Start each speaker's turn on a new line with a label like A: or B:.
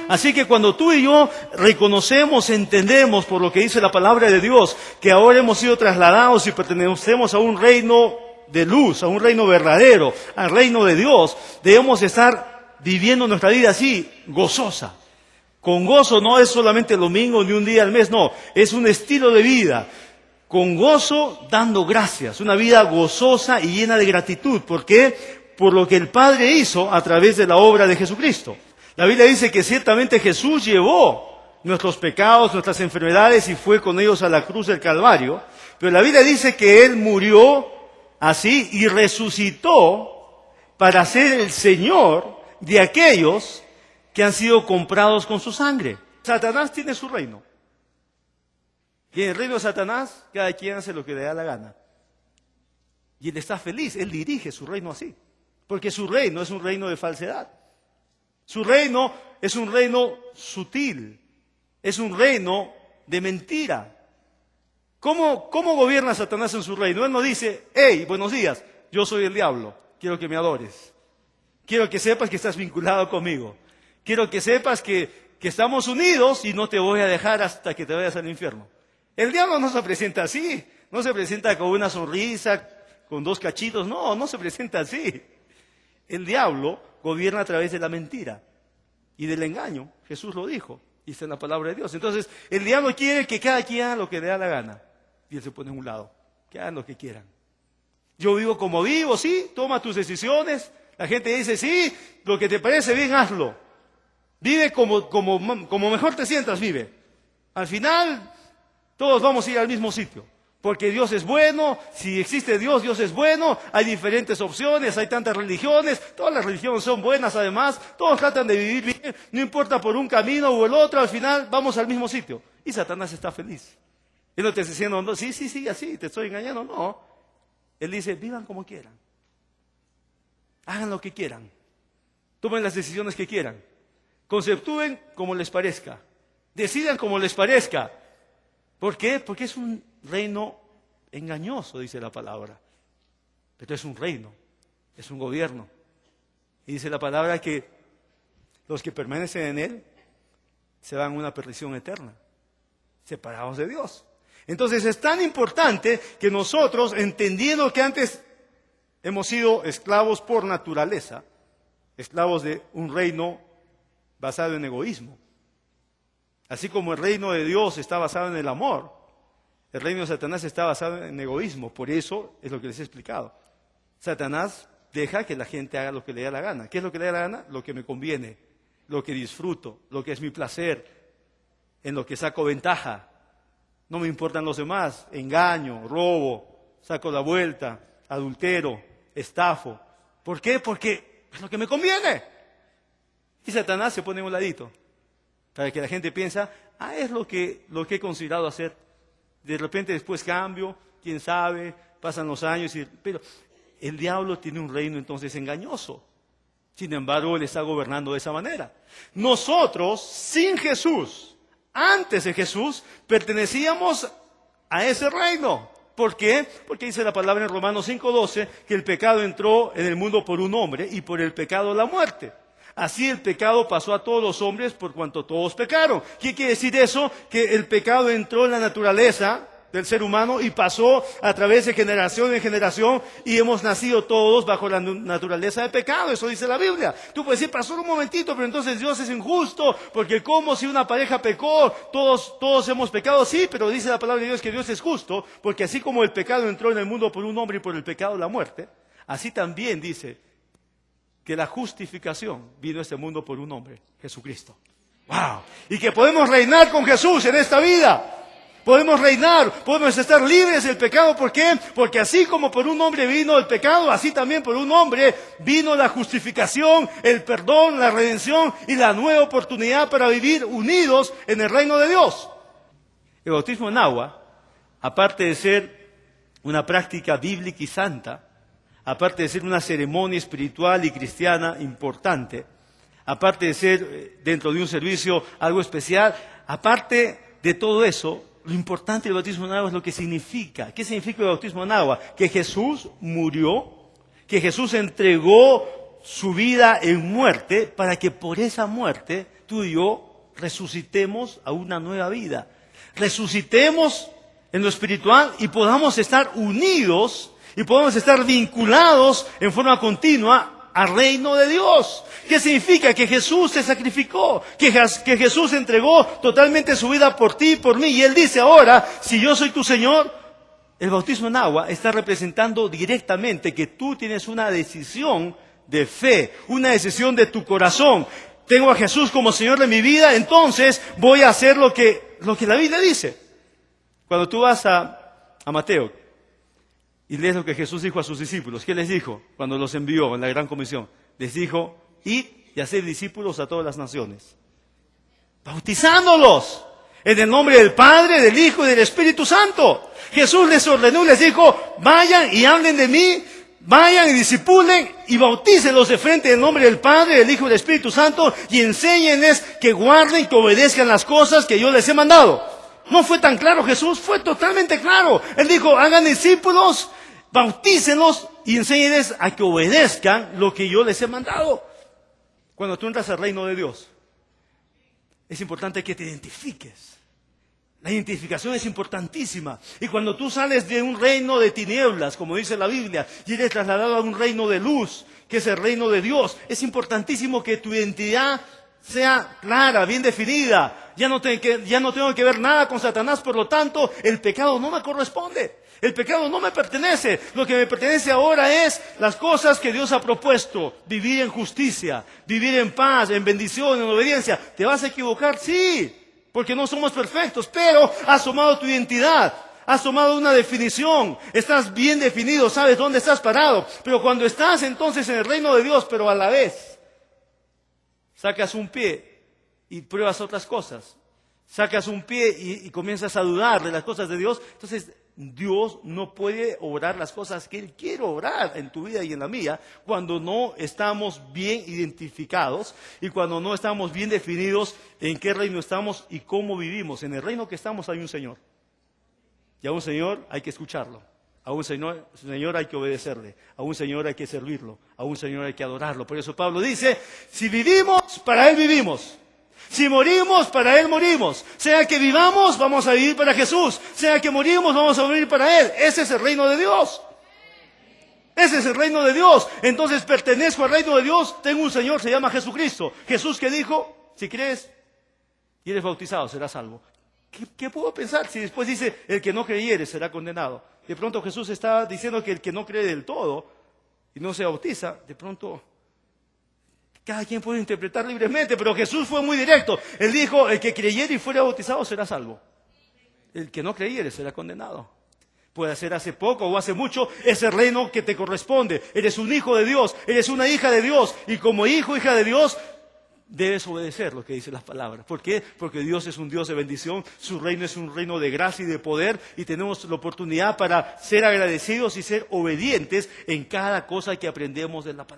A: Así que cuando tú y yo reconocemos, entendemos por lo que dice la palabra de Dios, que ahora hemos sido trasladados y pertenecemos a un reino de luz, a un reino verdadero, al reino de Dios, debemos estar viviendo nuestra vida así, gozosa. Con gozo no es solamente el domingo ni un día al mes, no, es un estilo de vida. Con gozo, dando gracias, una vida gozosa y llena de gratitud. ¿Por qué? Por lo que el Padre hizo a través de la obra de Jesucristo. La Biblia dice que ciertamente Jesús llevó nuestros pecados, nuestras enfermedades y fue con ellos a la cruz del Calvario. Pero la Biblia dice que Él murió así y resucitó para ser el Señor de aquellos que han sido comprados con su sangre. Satanás tiene su reino. Y en el reino de Satanás, cada quien hace lo que le da la gana. Y él está feliz, él dirige su reino así. Porque su reino es un reino de falsedad. Su reino es un reino sutil. Es un reino de mentira. ¿Cómo gobierna Satanás en su reino? Él no dice, hey, buenos días, yo soy el diablo, quiero que me adores. Quiero que sepas que estás vinculado conmigo. Quiero que sepas que estamos unidos y no te voy a dejar hasta que te vayas al infierno. El diablo no se presenta así, no se presenta con una sonrisa, con dos cachitos, no se presenta así. El diablo gobierna a través de la mentira y del engaño, Jesús lo dijo, y está en la palabra de Dios. Entonces, el diablo quiere que cada quien haga lo que le da la gana, y él se pone a un lado, que hagan lo que quieran. Yo vivo como vivo, sí, toma tus decisiones, la gente dice, sí, lo que te parece bien, hazlo. Vive como mejor te sientas, vive. Al final, todos vamos a ir al mismo sitio. Porque Dios es bueno, si existe Dios, Dios es bueno, hay diferentes opciones, hay tantas religiones, todas las religiones son buenas además, todos tratan de vivir bien, no importa por un camino o el otro, al final vamos al mismo sitio. Y Satanás está feliz. Él no te está diciendo, no, sí, así, te estoy engañando, no. Él dice, vivan como quieran, hagan lo que quieran, tomen las decisiones que quieran, conceptúen como les parezca, decidan como les parezca. ¿Por qué? Porque es un reino engañoso, dice la palabra. Pero es un reino, es un gobierno. Y dice la palabra que los que permanecen en él se van a una perdición eterna, separados de Dios. Entonces es tan importante que nosotros, entendiendo que antes hemos sido esclavos por naturaleza, esclavos de un reino basado en egoísmo, así como el reino de Dios está basado en el amor, el reino de Satanás está basado en egoísmo. Por eso es lo que les he explicado. Satanás deja que la gente haga lo que le da la gana. ¿Qué es lo que le da la gana? Lo que me conviene, lo que disfruto, lo que es mi placer, en lo que saco ventaja. No me importan los demás. Engaño, robo, saco la vuelta, adultero, estafo. ¿Por qué? Porque es lo que me conviene. Y Satanás se pone a un ladito, para que la gente piensa, es lo que he considerado hacer. De repente después cambio, quién sabe, pasan los años, pero el diablo tiene un reino entonces engañoso. Sin embargo, él está gobernando de esa manera. Nosotros, sin Jesús, antes de Jesús, pertenecíamos a ese reino. ¿Por qué? Porque dice la palabra en Romanos 5:12 que el pecado entró en el mundo por un hombre y por el pecado la muerte. Así el pecado pasó a todos los hombres por cuanto todos pecaron. ¿Qué quiere decir eso? Que el pecado entró en la naturaleza del ser humano y pasó a través de generación en generación y hemos nacido todos bajo la naturaleza de pecado. Eso dice la Biblia. Tú puedes decir, pasó un momentito, pero entonces Dios es injusto, porque como si una pareja pecó, todos hemos pecado. Sí, pero dice la palabra de Dios que Dios es justo, porque así como el pecado entró en el mundo por un hombre y por el pecado la muerte, así también dice que la justificación vino a este mundo por un hombre, Jesucristo. ¡Wow! Y que podemos reinar con Jesús en esta vida. Podemos reinar, podemos estar libres del pecado. ¿Por qué? Porque así como por un hombre vino el pecado, así también por un hombre vino la justificación, el perdón, la redención y la nueva oportunidad para vivir unidos en el reino de Dios. El bautismo en agua, aparte de ser una práctica bíblica y santa, aparte de ser una ceremonia espiritual y cristiana importante, aparte de ser dentro de un servicio algo especial, aparte de todo eso, lo importante del bautismo en agua es lo que significa. ¿Qué significa el bautismo en agua? Que Jesús murió, que Jesús entregó su vida en muerte para que por esa muerte tú tú y yo resucitemos a una nueva vida. Resucitemos en lo espiritual y podamos estar unidos y podamos estar vinculados en forma continua al reino de Dios. ¿Qué significa? Que Jesús se sacrificó, que Jesús entregó totalmente su vida por ti y por mí. Y Él dice ahora, si yo soy tu Señor, el bautismo en agua está representando directamente que tú tienes una decisión de fe, una decisión de tu corazón. Tengo a Jesús como Señor de mi vida, entonces voy a hacer lo que la Biblia dice. Cuando tú vas a Mateo y lees lo que Jesús dijo a sus discípulos, ¿qué les dijo cuando los envió en la gran comisión? Les dijo, id y haced discípulos a todas las naciones, bautizándolos en el nombre del Padre, del Hijo y del Espíritu Santo. Jesús les ordenó y les dijo, vayan y hablen de mí, vayan y discipulen y bautícenlos de frente en el nombre del Padre, del Hijo y del Espíritu Santo y enséñenles que guarden, que obedezcan las cosas que yo les he mandado. No fue tan claro Jesús, fue totalmente claro. Él dijo, hagan discípulos, bautícenlos y enséñenles a que obedezcan lo que yo les he mandado. Cuando tú entras al reino de Dios, es importante que te identifiques. La identificación es importantísima. Y cuando tú sales de un reino de tinieblas, como dice la Biblia, y eres trasladado a un reino de luz, que es el reino de Dios, es importantísimo que tu identidad sea clara, bien definida. Ya no tengo que ver nada con Satanás, por lo tanto, el pecado no me corresponde. El pecado no me pertenece. Lo que me pertenece ahora es las cosas que Dios ha propuesto. Vivir en justicia, vivir en paz, en bendición, en obediencia. ¿Te vas a equivocar? Sí, porque no somos perfectos, pero has tomado tu identidad. Has tomado una definición, estás bien definido, sabes dónde estás parado. Pero cuando estás entonces en el reino de Dios, pero a la vez sacas un pie y pruebas otras cosas. Sacas un pie y comienzas a dudar de las cosas de Dios. Entonces Dios no puede obrar las cosas que Él quiere obrar en tu vida y en la mía cuando no estamos bien identificados y cuando no estamos bien definidos en qué reino estamos y cómo vivimos. En el reino que estamos hay un Señor. Y a un Señor hay que escucharlo. A un Señor hay que obedecerle. A un Señor hay que servirlo. A un Señor hay que adorarlo. Por eso Pablo dice, si vivimos, para Él vivimos. Si morimos, para Él morimos. Sea que vivamos, vamos a vivir para Jesús. Sea que morimos, vamos a morir para Él. Ese es el reino de Dios. Ese es el reino de Dios. Entonces pertenezco al reino de Dios. Tengo un Señor, se llama Jesucristo. Jesús que dijo, si crees y eres bautizado, serás salvo. ¿Qué puedo pensar si después dice, el que no creyere será condenado? De pronto Jesús está diciendo que el que no cree del todo y no se bautiza, de pronto cada quien puede interpretar libremente, pero Jesús fue muy directo. Él dijo, el que creyere y fuera bautizado será salvo. El que no creyere será condenado. Puede ser hace poco o hace mucho, es el reino que te corresponde. Eres un hijo de Dios, eres una hija de Dios, y como hijo, hija de Dios, debes obedecer lo que dicen las palabras. ¿Por qué? Porque Dios es un Dios de bendición, su reino es un reino de gracia y de poder, y tenemos la oportunidad para ser agradecidos y ser obedientes en cada cosa que aprendemos de la palabra.